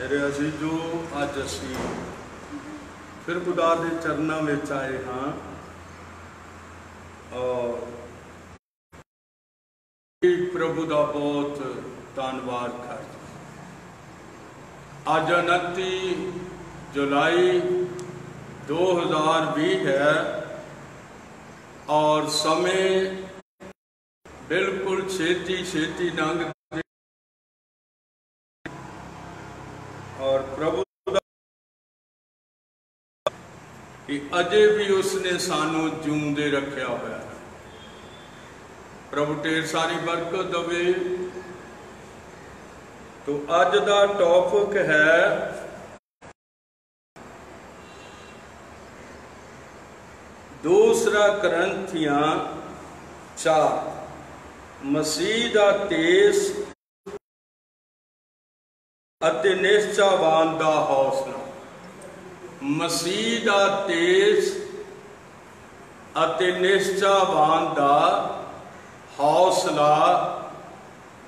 मेरे अजीजो, अज असी फिर खुदा के चरणों में आए हाँ और प्रभु का बहुत धन्यवाद कर। अज 29 जुलाई 2020 है और समय बिल्कुल छेती छेती लंघ और प्रभु कि अजे भी उसने सानू जिऊंदे रखा हुआ है। प्रभु ढेर सारी बरकत दवे। तो अज का टॉपिक है दूसरा करंथियां 4 मसीह दा तेस अते निश्चावान दा हौसला। मसीह दा तेज अते निश्चावान दा हौसला।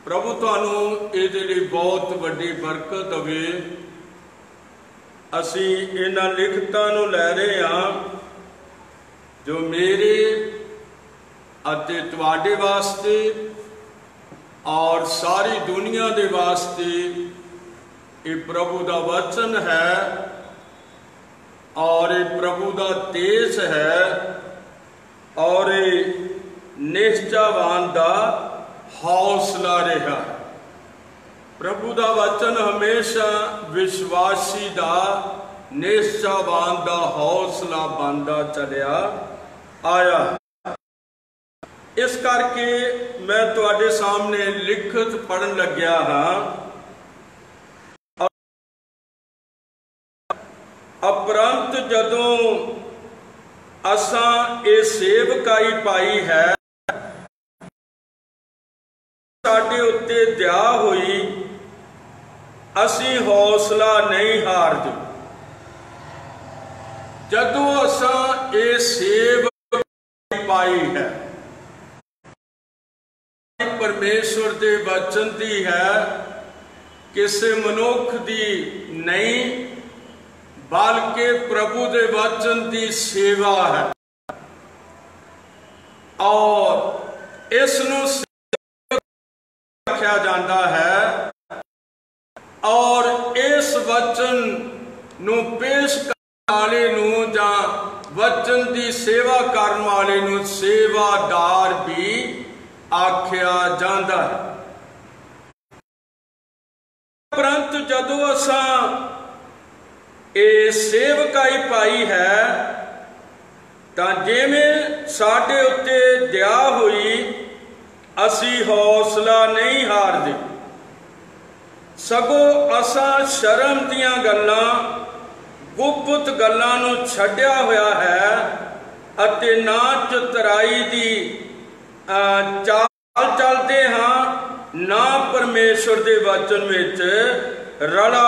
प्रभु तुहानू इहदे लई बहुत वड्डी बरकत दवे। असी इन्हां लिखतां नू लै रहे हां जो मेरे अते तुहाडे वास्ते और सारी दुनिया दे वास्ते ये प्रभु दा वचन है और ये प्रभु दा तेज है और ये निश्चावान दा हौसला रहा। प्रभु दा वचन हमेशा विश्वासी दा निश्चावान दा हौसला बनता चलिया आया। इस करके मैं तुहाडे सामने लिखत पढ़न लग्या हाँ। उपरंत जदों असां ये सेवकाई पाई है साडे उत्ते दया हुई, असी हौसला नहीं हारदे। जदों असां ये सेवकाई पाई है परमेश्वर दे वचन दी है, किसी मनुख दी नहीं बल्कि प्रभु दे वचन की सेवा है और इसनू रखा जाता है और इस वचन नू पेश करने वाले नू जा वचन की सेवा करने वाले नू सेवादार भी आख्या जाता है। परंतु जदों असां ये सेवकाई पाई है तां जिवें साडे उत्ते दया हुई, असी हौसला नहीं हारदे, सगों असां शर्म दियां गल्लां गुप्त गल्लां नूं छड्डिया होया है अते ना चतुराई दी चाल चलदे हां, ना परमेश्वर दे वचन विच रला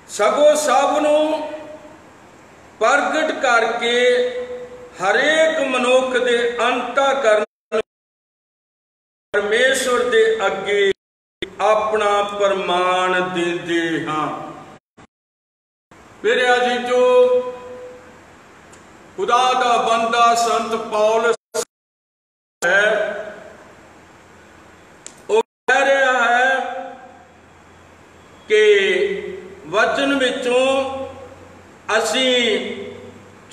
सगों सबनू प्रगट करके हरेक मनुख दे अंतःकरण परमेश्वर दे अगे अपना प्रमाण देंदे हां। मेरे अजीजो, खुदा दा बंदा संत पौलुस है, वो कह रहा है कि वचन विचों असी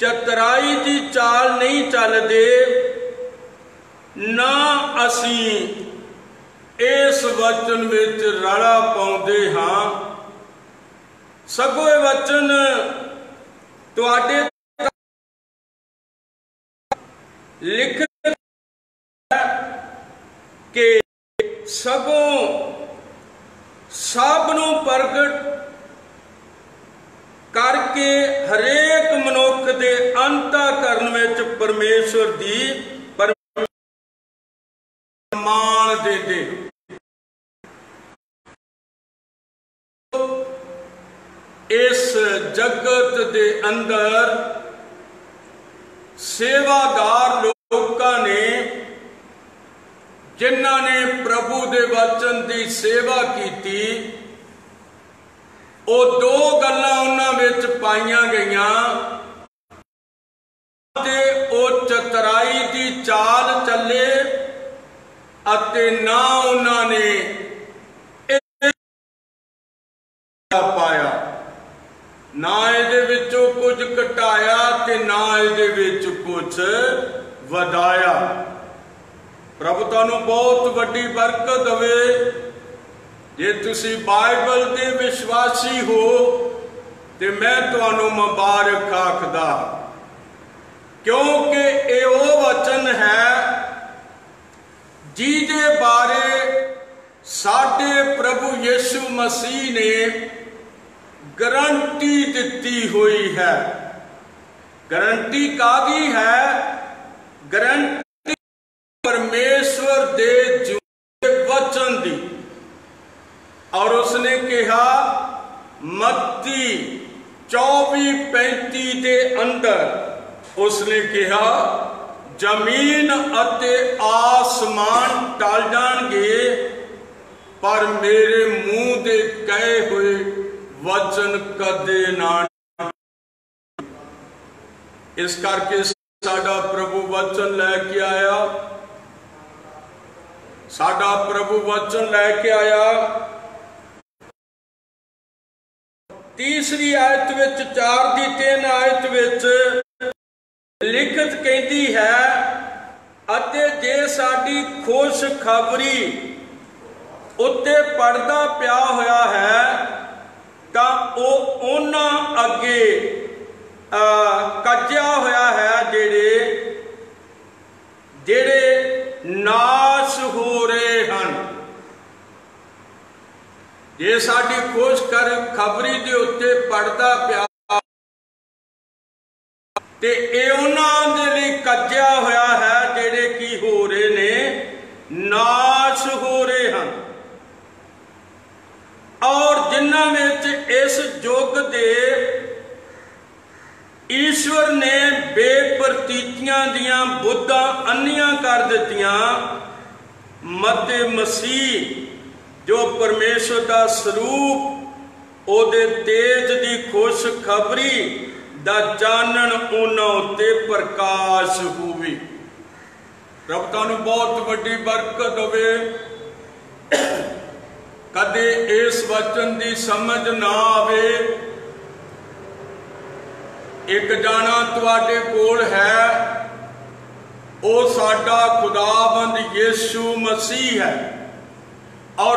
चतुराई की चाल नहीं चलते, ना असी इस वचन विच रला पाउंदे हां, सगों ये वचन तुहाडे लिख के सगों सब नूं प्रगट करके हरेक मनुख दे अंतःकरण विच परमेश्वर दी प्रमाण देंदे। इस जगत दे अंदर सेवादार लोकां ने जिन्हां ने प्रभु दे वचन की सेवा की, ਉਹ दो गल्लां उन्हां विच पाईयां गईयां ते ਉਹ चतुराई दी चाल ਚੱਲੇ ਅਤੇ ना उन्होंने पाया, ना इहदे विचों कुछ घटाया ते ना इहदे विच कुछ वधाया। प्रभु तुहानूं बहुत वड्डी बरकत देवे जे तुसीं बाइबल दे विश्वासी हो ते मैं तुहानूं मुबारक आखदा, क्योंकि ये वो वचन है जिहदे बारे साडे प्रभु यीशु मसीह ने गारंटी दिती हुई है। गारंटी कादी है? गारंटी परमेश्वर दे जीवते वचन दी। और उसने कहा मत्ती 24:35 दे अंदर उसने कहा जमीन अते आसमान टल जाणगे पर मेरे मुंह दे कहे हुए वचन कदे ना। इस करके साडा प्रभु वचन लैके आया, साडा प्रभु वचन लैके आया। तीसरी आयत विच 4 दी 3 आयत विच लिखत कहती है अते जे साडी खुश खबरी उत्ते पड़दा पिया होया है तां ओह उन्हां अगे कज्जिया होया है जेड़े नाश हो रहे हैं। जे साडी खुश खबरी दे उत्ते पड़दा पिया ते इह उन्हां दे लई कज्जिया होया है जेड़े की हो रहे ने, नाश हो रहे हैं। और जिन्हां विच इस युग दे ईश्वर ने बेप्रतीतियां दियां बुद्धां अन्नियां कर दित्तियां, मते मसीह जो परमेश्वर का स्वरूप ओदे तेज दी खुश खबरी दा चानण उन्हां उत्ते प्रकाश होवे। रब तुहानूं बहुत वड्डी बरकत होवे। कदे इस वचन की समझ ना आवे, एक जाना तुहाडे कोल है, वो साडा खुदाबंद यीशु मसीह है और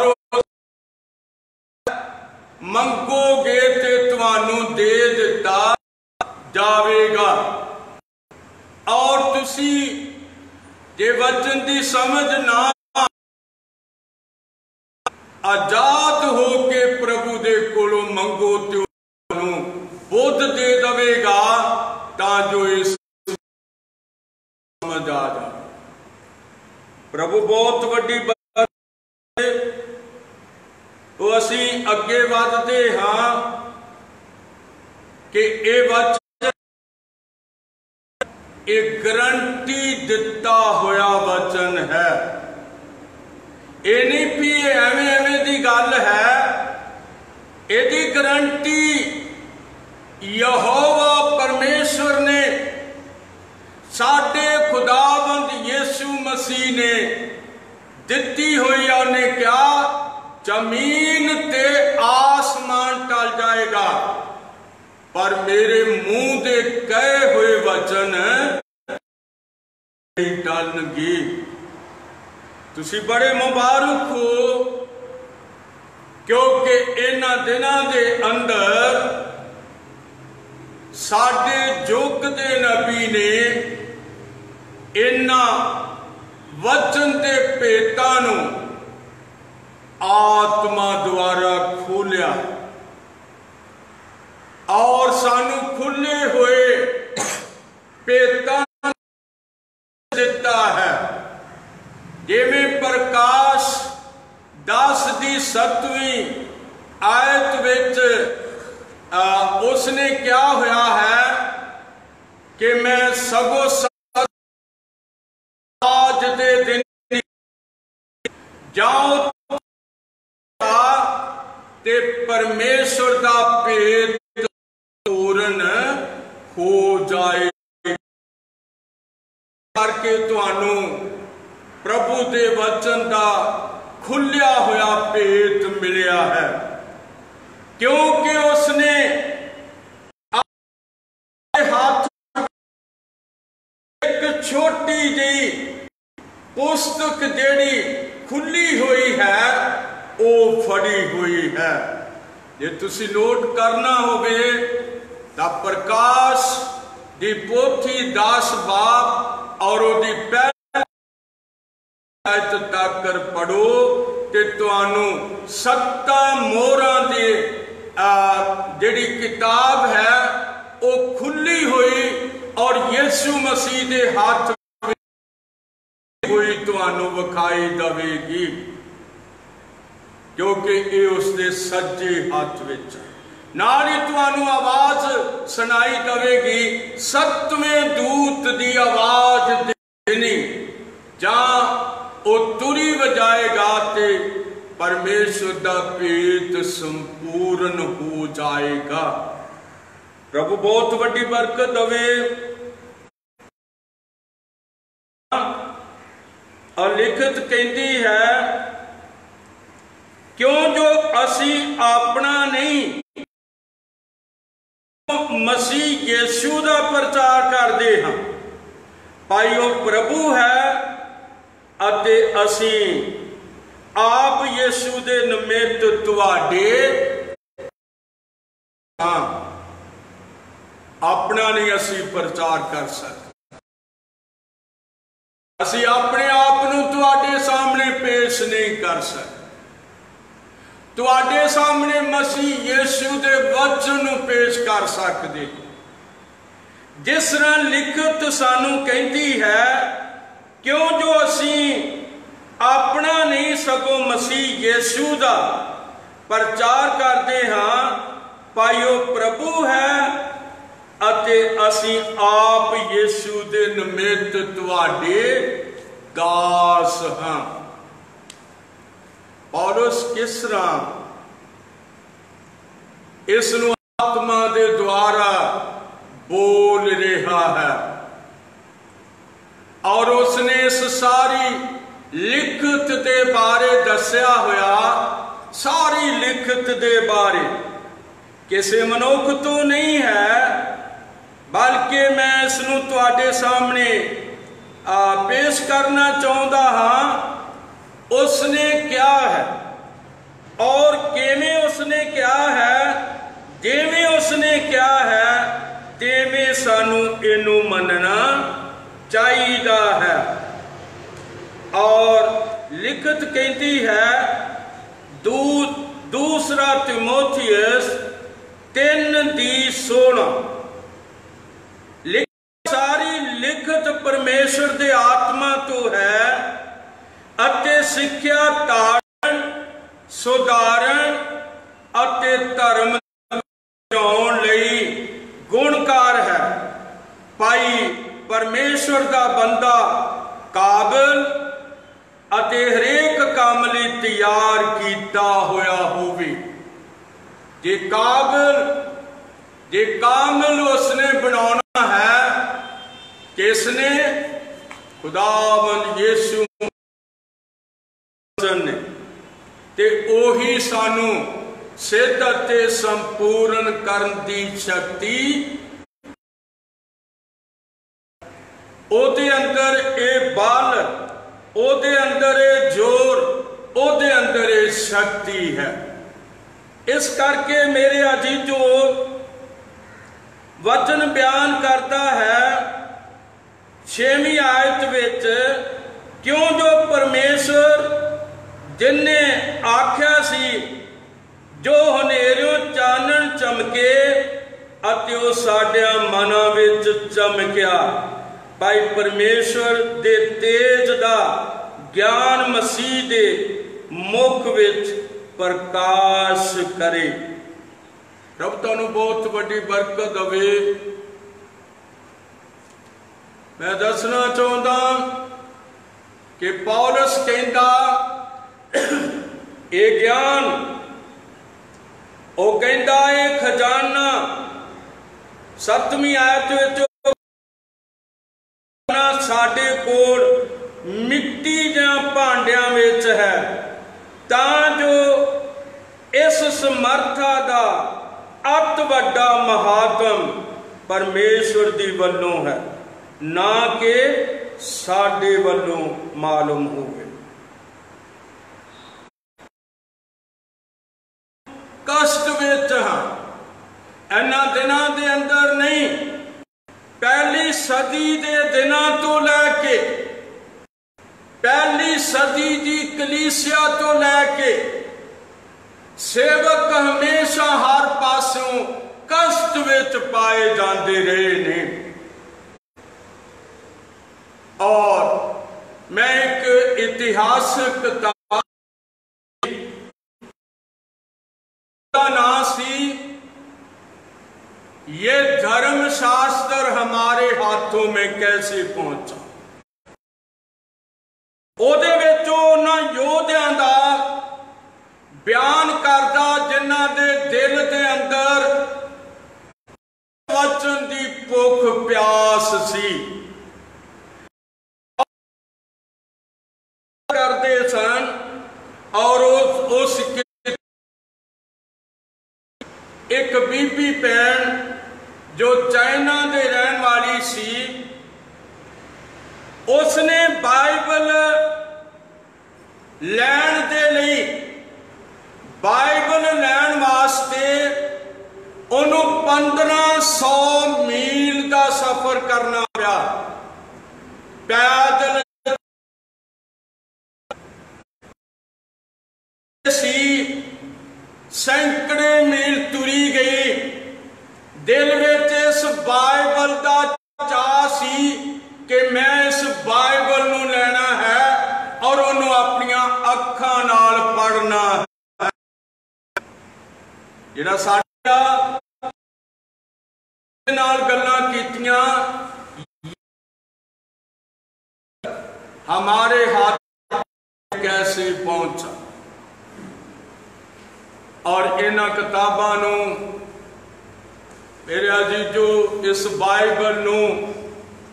मंगोगे ते तुहानूं दे दिता जावेगा। और तुसी जे वचन की समझ ना आजाद हो के प्रभु दे कोलों मंगो तो बुद्ध दे देगा तां जो इस समझ आ जाए। प्रभु बहुत वड्डी बात है। तो असी अगे वधदे हां कि ये वचन एक गारंटी दिता होया वचन है। ये नहीं भी एवें एवें दी गल है, यदी गारंटी यहोवा परमेश्वर ने साडे खुदाबंद यीशु मसीह ने दिती हुई। उन्हें क्या जमीन ते आसमान टल जाएगा पर मेरे मुंह दे कहे हुए वचन नहीं टलणगे। तुसी बड़े मुबारक हो क्योंकि इन्हां दिनां दे अंदर साडे युग दे नबी ने इन्हां वचन दे भेतां नूं आत्मा द्वारा खोलिया और सानू खुले हुए भेतां दिता है। जिवें प्रकाश 10 दी 7वीं आयत विच उसने क्या होया है कि मैं सगो आज दे दिन जाओ ते परमेश्वर का भेद पूर्ण हो जाए करके तुहानू प्रभु दे वचन का खुलिया होया भेद मिलिया है, क्योंकि उसने हाथ एक छोटी जी पुस्तक जेड़ी खुली हुई है वो फड़ी हुई है। जे तुसी नोट करना होवे तां प्रकाश दी पोथी 10 बाब और ओदी पहली आयत तक पढ़ो ते तुहानू 7 मोहरां दी जेड़ी किताब है वो खुली हुई और यीशु मसीह दे हाथ हुई तुहानू विखाई देगी, क्योंकि ये उसके सज्जे हाथ विच नाल ही तुहानू आवाज सुनाई देगी, 7वें दूत दी आवाज देनी जां वो तुरी वजाएगा ते परमेश्वर दा भेद संपूर्ण हो जाएगा। प्रभु बहुत वड्डी बरकत दवे। और लिखत कहती है, क्यों जो असी अपना नहीं मसीह यीशु का प्रचार करते हैं, भाई वो प्रभु है अते असी आप यीशु दे निमित्त तुहाडे अपना नहीं असी प्रचार कर सकते, असी अपने आप नूं तुहाडे सामने पेश नहीं कर सकते, तुहाडे सामने मसीह यीशु दे वचन नूं पेश कर सकते। जिस तरह लिखत सानू कहती है, क्यों जो असी अपना नहीं सगों मसीह यीशु दा प्रचार करते हाँ, भाईओ प्रभु है अते असी आप यीशु दे निमित्त तुहाडे दास हां। पौलुस किस तरह इस नूं आत्मा दे द्वारा बोल रहा है और उसने इस सारी लिखत दे बारे दस्या होया, सारी लिखत दे बारे किसी मनुख तो नहीं है, बल्कि मैं इसनूं तुहाडे सामने पेश करना चाहता हाँ। उसने क्या है और किवें उसने क्या है, जिवें उसने क्या है तिवें सानू इनू मनना चाहिदा है। और लिखत कहती है दूसरा तिमोथियस 3:16, सारी लिखत परमेश्वर दे आत्मा तो है अते सिक्ख्या ताड़न सुधारण अते धर्म जाउण लई गुणकार है। भाई परमेश्वर का बंदा काबिल अते हरेक काम लई तैयार कीता होया होवे। जे कामिल उसने बनाना है, किसने? खुदावंद यीशु ने, ते ओही सानू सिद्ध अते संपूर्ण करन दी शक्ति ओदे अंदर ए बल, ओदे अंदर ए जोर, ओदे अंदर ए शक्ति है। इस करके मेरे अजीजो वचन बयान करता है 6वीं आयत विच, क्यों जो परमेश्वर जिन्ने आख्या सी जो हनेरियों चानन चमके अते ओ साडियां मनां विच चमकिया। भाई परमेश्वर दे तेज दा ज्ञान मसीह दे मुख विच प्रकाश करे। रब तुहानू बहुत बड़ी बरकत दवे। मैं दसना चाहता कि पौलुस कहता ये ज्ञान वो कहता है खजाना 7वीं आयत साडे कोल मिट्टी जां भांडियां विच है, तां जो इस समर्था दा अत वड्डा महात्म परमेश्वर दी वल्लों है, ना कि साडे वल्लों मालूम होवे। कष्ट विच हां, इन्हां दिनां दे अंदर नहीं, पहली सदी दे दिनां तो लैके पहली सदी की कलीसिया तो लैके सेवक हमेशा हर पासों कष्ट विच पाए जाते रहे ने। और मैं एक इतिहासक किताब का नाम सी ये धर्म शास्त्र हमारे हाथों में कैसे पहुंचा। ਉਹਦੇ ਵਿੱਚ ਉਹਨਾਂ ਯੋਧਿਆਂ ਦਾ ਬਿਆਨ ਕਰਦਾ ਜਿਨ੍ਹਾਂ ਦੇ ਦਿਲ ਦੇ ਅੰਦਰ ਵਚਨ ਦੀ ਭੁੱਖ ਪਿਆਸ ਸੀ, ਕਰਦੇ ਸਨ। और उस एक बीबी भैन जो चाइना दे रहन वाली सी, उसने बाइबल लैन दे लई बाइबल लैन वास्ते उन्होंने 1500 मील का सफर करना पिया। पैदल सी, सैकड़े मील तुरी गई। दिल में इस बाइबल का चाह सी कि मैं इस बाइबल नूं लेना है और उन्होंने अपनियां अखां नाल पढ़ना है। जिहड़ा साडा नाल गल्लां कीतियां हमारे हाथ कैसे पहुंचा, और इन्हां किताबां नूं मेरे अजीजो इस बाइबल नूं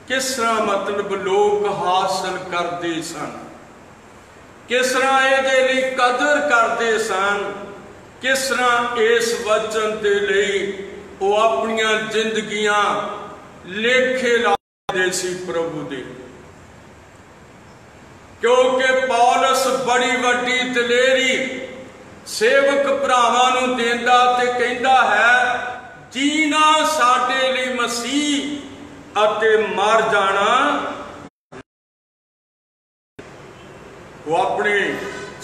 किस तरह मतलब लोग हासिल करते सन, किस तरह इहदे लई कदर करते सन, किस तरह इस वचन दे लई वो अपनियां जिंदगियां लेखे लाते सी प्रभु दे। क्योंकि पौलुस बड़ी वड्डी दलेरी सेवक भरावां नूं देंदा ते कहंदा है, जीना साडे लई मसीह अते मर जाना। वो अपने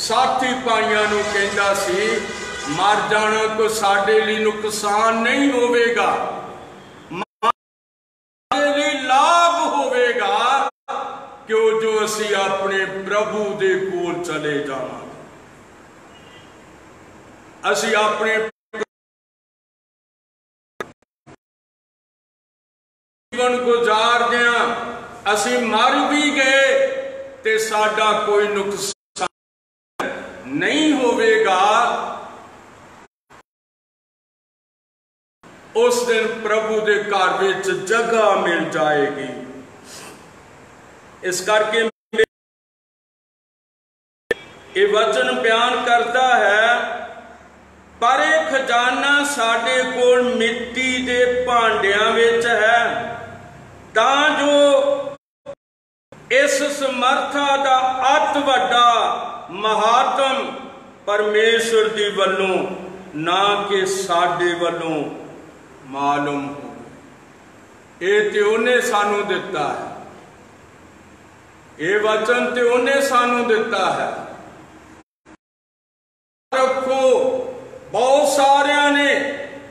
साथी भाइयों नूं कहंदा सी, मर जाना कोई साडे लई नुकसान नहीं होवेगा, साडे लई लाभ होवेगा, क्यों जो असी अपने प्रभु दे कोल चले जावांगे। असी अपने जीवन गुजार दिया, असी मर भी गए ते साडा कोई नुकसान नहीं होवेगा। उस दिन प्रभु दे घर विच जगह मिल जाएगी। इस करके ये वचन बयान करता है, पर यह खजाना साडे कोल मिट्टी दे भांडियां विच है, तां जो इस समर्था दा अत वड्डा महात्म परमेश्वर दी वल्लों ना कि साडे वल्लों मालूम हो। ये ते उन्हें सानू दिता है, ये वचन ते उन्हें सानू दिता है। रखो, बहुत सारिया ने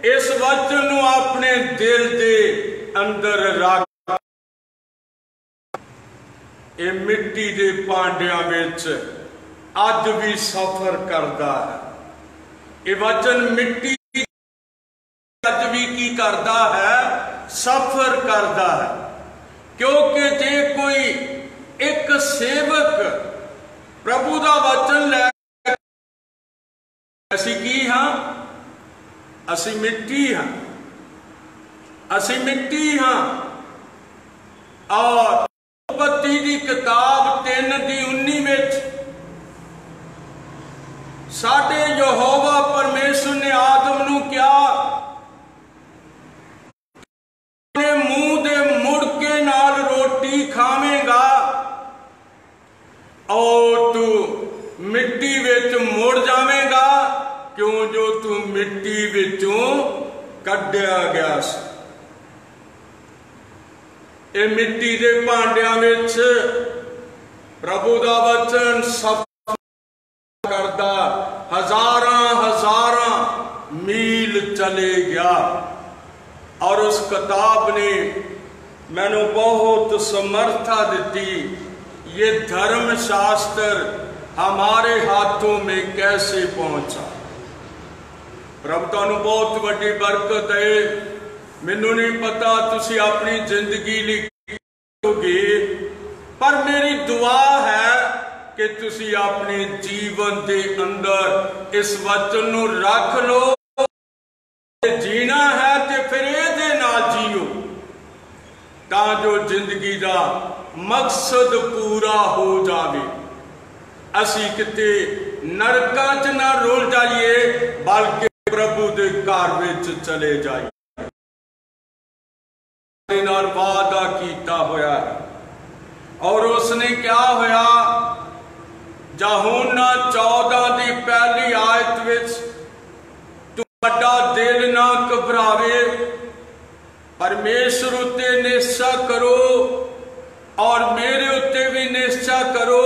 इस वचन नूं अपने दिल दे अंदर रख, ये मिट्टी दे भांडियां विच अज भी सफर करता है। ये वचन मिट्टी अज भी की करता है, सफर करता है। क्योंकि जे कोई एक सेवक प्रभु का वचन लै, असी की हाँ असी मिट्टी हाँ, असी मिट्टी हाँ। और उत्पत्ति की किताब 3:19 में साडे यहोवा परमेश्वर ने आदम नू क्या मुंह दे मुड़के नाल रोटी खावेगा और तू मिट्टी विच मुड़ जावेगा, क्यों जो तू मिट्टी विचों कढ़िया गया सी। ये मिट्टी दे भांडियां विच प्रभु दा वचन सब करदा हजारां हजारां मील चले गया। और उस किताब ने मैनू बहुत समर्था दी, ये धर्म शास्त्र हमारे हाथों में कैसे पहुंचा। प्रभु तुहानू बहुत बड़ी बरकत है। मैनू नहीं पता तुसी अपनी जिंदगी लिखोगे, पर मेरी दुआ है कि तुसी अपने जीवन के अंदर इस वचन नू रख लो। जीना है तो फिर ये नाल जियो, तां जो जिंदगी का मकसद पूरा हो जाए। असी किते नरकां च ना रुल जाइए, बल्कि प्रभु दे घर विच चले जाइए। नाल वादा कीता होया और उसने क्या होया, यूहन्ना 14 की पहली आयत विच तुहाडा दिल ना घबरावे, परमेश्वर उत्ते निश्चय करो और मेरे उत्ते भी निश्चय करो,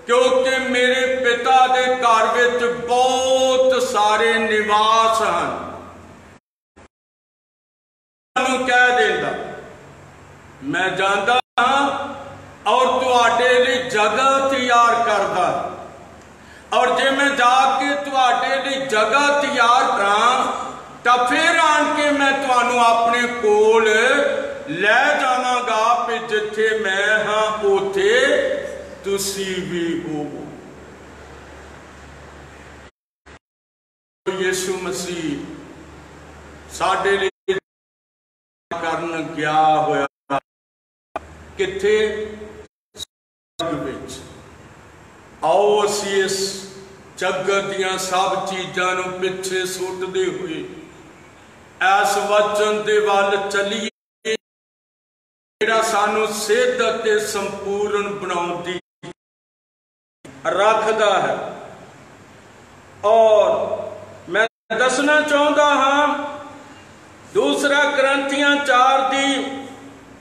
क्योंकि मेरे पिता दे घर विच बहुत सारे निवास हैं। कह देंदा मैं जांदा हां और तुहाडे लई जगह तैयार करदा, और जे मैं जाके तुहाडे लई जगह तैयार करां तां फिर आन के मैं तुहानू अपने कोल लै जावांगा, कि जिथे मैं हां उथे तुसी भी होवो। यीशु मसीह साडे लई करन गया होया किथे विच। आओ असी इस जगत दियां सब चीजां नू पिछे सुटदे हुए इस वचन दे वल चलीए, जिहड़ा सानू सिद्ध अते संपूर्ण बनाउण दी रखदा है। और मैं दसना चाहुंदा हां, दूसरा ग्रंथियां 4 की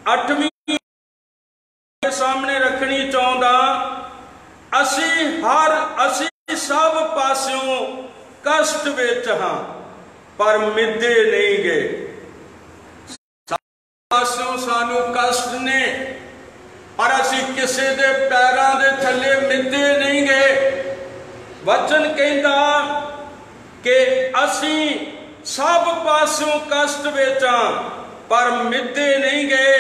8वीं सामने रखनी चाहुंदा। असी सब पास्यों कष्ट विच हां, पर मिधे नहीं गए। सब पास्यों सानू कष्ट ने, पर असी किसी दे पैरां दे थल्ले मिधे नहीं गए। वचन कहंदा कि असी सब पासों कष्ट विच हां, पर मिधे नहीं गए।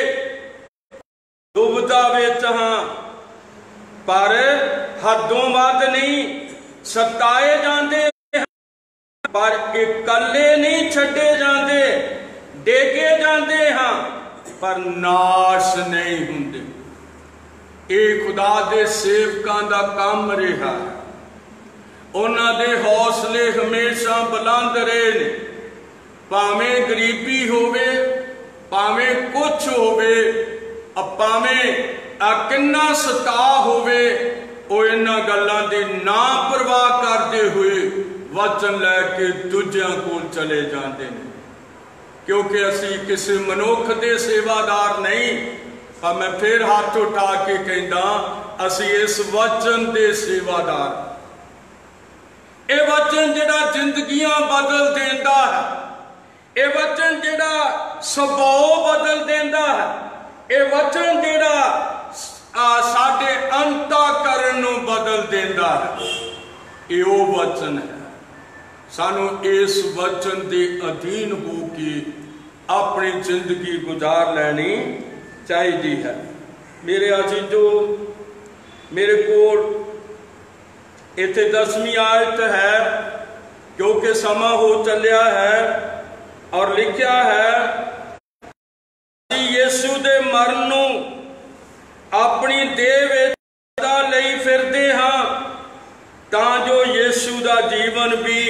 दुविधा विच हां, पर हदों वध नहीं। सताए जाते पर इकल्ले नहीं छड्डे जाते। डेगे जाते हां, पर नाश नहीं हुंदे। ये खुदा दे सेवकां दा काम रहा। उन्हां दे हौसले हमेशा बुलंद रहे ने, भावें गरीबी होवे, भावें कुछ होवे, भावें किन्ना सता होवे, वो इन्हां गल्लां दी ना परवाह करते हुए वचन लैके दूजियां कोल चले जाते हैं। क्योंकि असी किसी मनुख दे सेवादार नहीं, पर मैं फिर हाथ उठा के कहना असी इस वचन दे सेवादार। ये वचन जिहड़ा जिंदगियां बदल देंदा है, ये वचन जिहड़ा सुभाव बदल देंदा है, ये वचन जिहड़ा साडे अंतःकरण नूं बदल देंदा है, ये वो वचन है। सानू इस वचन के अधीन हो के अपनी जिंदगी गुजार लेनी चाहिए है। मेरे अजीजो, मेरे को इत्थे 10वीं आयत है क्योंकि समा हो चलिया है और लिखिया है यीशु दे मरण नूं अपनी देह विच सदा लई फिरदे हां तां जो यीशु दा जीवन भी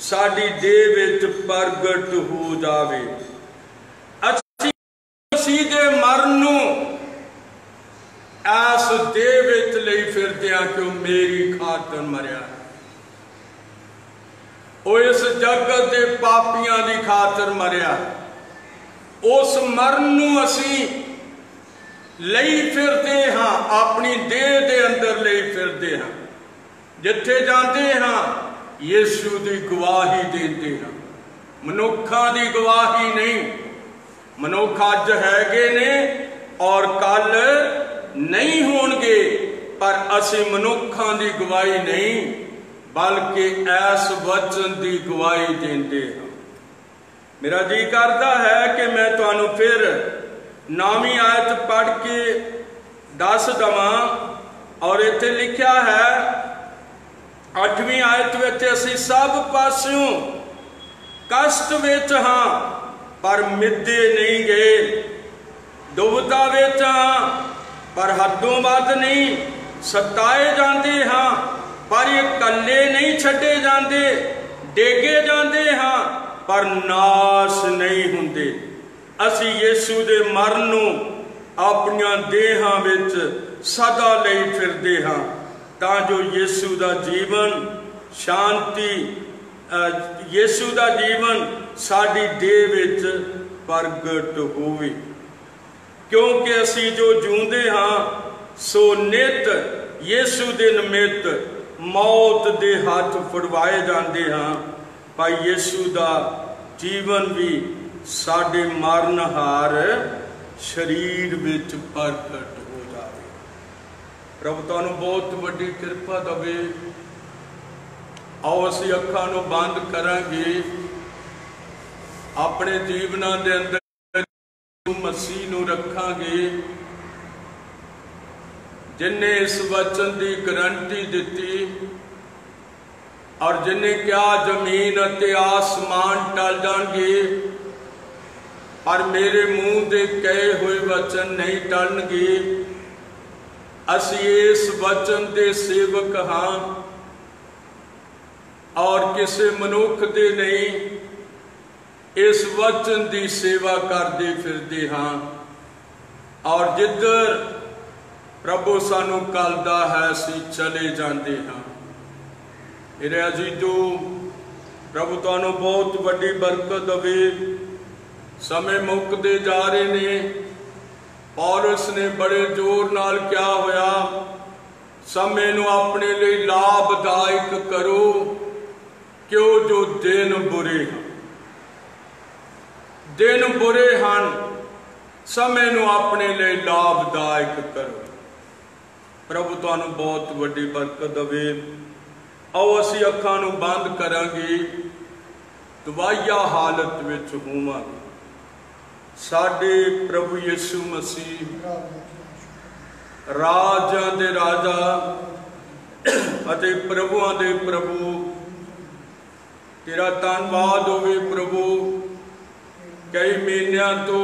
साडी देह विच प्रगट हो जावे। असीं मसीह दे मरण नूं इस देह विच लई फिरदे हां कि मेरी खातर मरिया। इस जगत के पापियां की खातर मरिया। उस मरण नूं असीं लई फिरदे हां, अपनी देह दे अंदर लई फिरदे हां। जिथे जाते हां यीशु की गवाही देते हां। मनुखा की गवाही नहीं। मनुख अज हैगे ने और कल नहीं होणगे, पर असीं मनुखा की गवाही नहीं बल्कि ऐस वचन की गवाही देंदे हां। मेरा जी करता है कि मैं तुहानू फिर 9वीं आयत पढ़ के दस दवां। और इत्थे लिखा है 8वीं आयत विच असीं सब पासियों कष्ट विच हां पर मिधे नहीं गए, दुविधा विच हां पर हदों वध नहीं, सताए जाते हां पर ये कल्ले नहीं छड्डे जाते, डेगे जाते हाँ पर नाश नहीं हुंदे। असी यीशु दे मरण नूं अपनियां देहां विच सदा लई फिरदे हाँ तां जो यीशु दा जीवन शांति यीशु दा जीवन साडी देह विच प्रगट होवे। क्योंकि असी जो जूंदे हाँ सो नित यीशु दे निमित्त मौत दे हाथ फड़वाए जाते हाँ, पर यीशु दा जीवन भी साडे मरणहार शरीर विच प्रगट हो जाए। प्रभु तुहानू बहुत वड्डी कृपा देवे। आओ असीं अखां नूं बंद करांगे, अपने जीवनां दे अंदर मसीह नूं रखांगे जिन्हें इस वचन की गारंटी दी और जिन्हें क्या जमीन अते आसमान टल जाएंगे पर मेरे मुंह के कहे हुए वचन नहीं टलणगे। असी इस वचन के सेवक हाँ और किसी मनुख के नहीं, इस वचन की सेवा करते फिरते हाँ और जिधर प्रभु सानू कलदा है असी चले जाते हाँ। मेरे अजीजो प्रभु तुहानू बहुत वड्डी बरकत देवे। समय मुकते जा रहे ने। पौलुस ने बड़े जोर नाल क्या होया, समय नू अपने लिए लाभदायक करो क्यों जो दिन बुरे हैं। दिन बुरे हैं, समय नू अपने लिए लाभदायक करो। प्रभु तुहानू बहुत वड्डी बरकत देवे। आओ असी अखां नूं बंद करांगे, दवाइया हालत विच होवांगे। साडे प्रभु यीशु मसीह राजां दे राजा अते प्रभुआं दे प्रभु, तेरा धन्नवाद होवे प्रभु। कई महीनों तो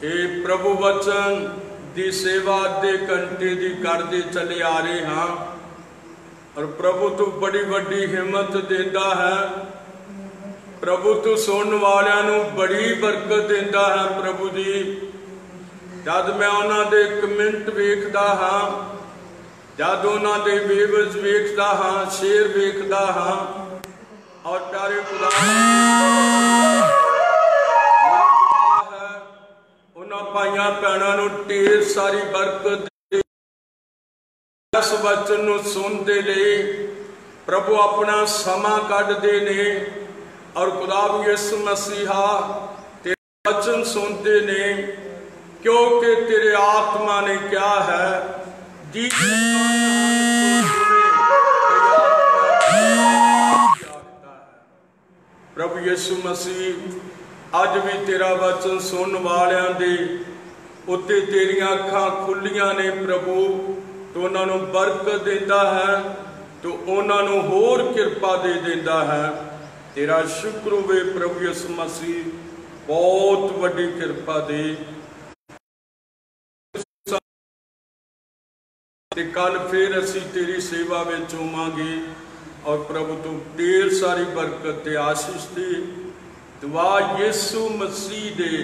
ये प्रभु वचन दी सेवा आधे घंटे दी करते चले आ रहे हाँ और प्रभु तू बड़ी वड्डी हिम्मत देता है। प्रभु तू सुनने वालियां नू बड़ी बरकत देता है। प्रभु जी जद मैं उन्हां दे कमेंट वेखदा हाँ, जद उन्हां दे वेव्स वेखदा हाँ, शेर वेखदा हाँ और प्यारे खुदा भाइयों भैनों नूं ढेर सारी बरकत इस वचन नूं सुनते लिए प्रभु अपना समा कढ़दे ने और खुदा यीशु मसीहा तेरे वचन सुनते ने क्योंकि तेरे आत्मा ने क्या है दी। प्रभु यीशु मसीह अज भी तेरा वचन सुन वालियां दे उत्ते तेरियां अखां खुलियां ने प्रभु, तो उन्होंने बरकत देता है। तो उन्होंने होर किरपा दे देंदा है। तेरा शुक्र होवे प्रभु यीशु मसीह, बहुत वड्डी किरपा दे। कल फिर असी तेरी सेवा में होवांगे और प्रभु तू ढेर सारी बरकत ते आशीष दे। दुआ यीशु मसीह दे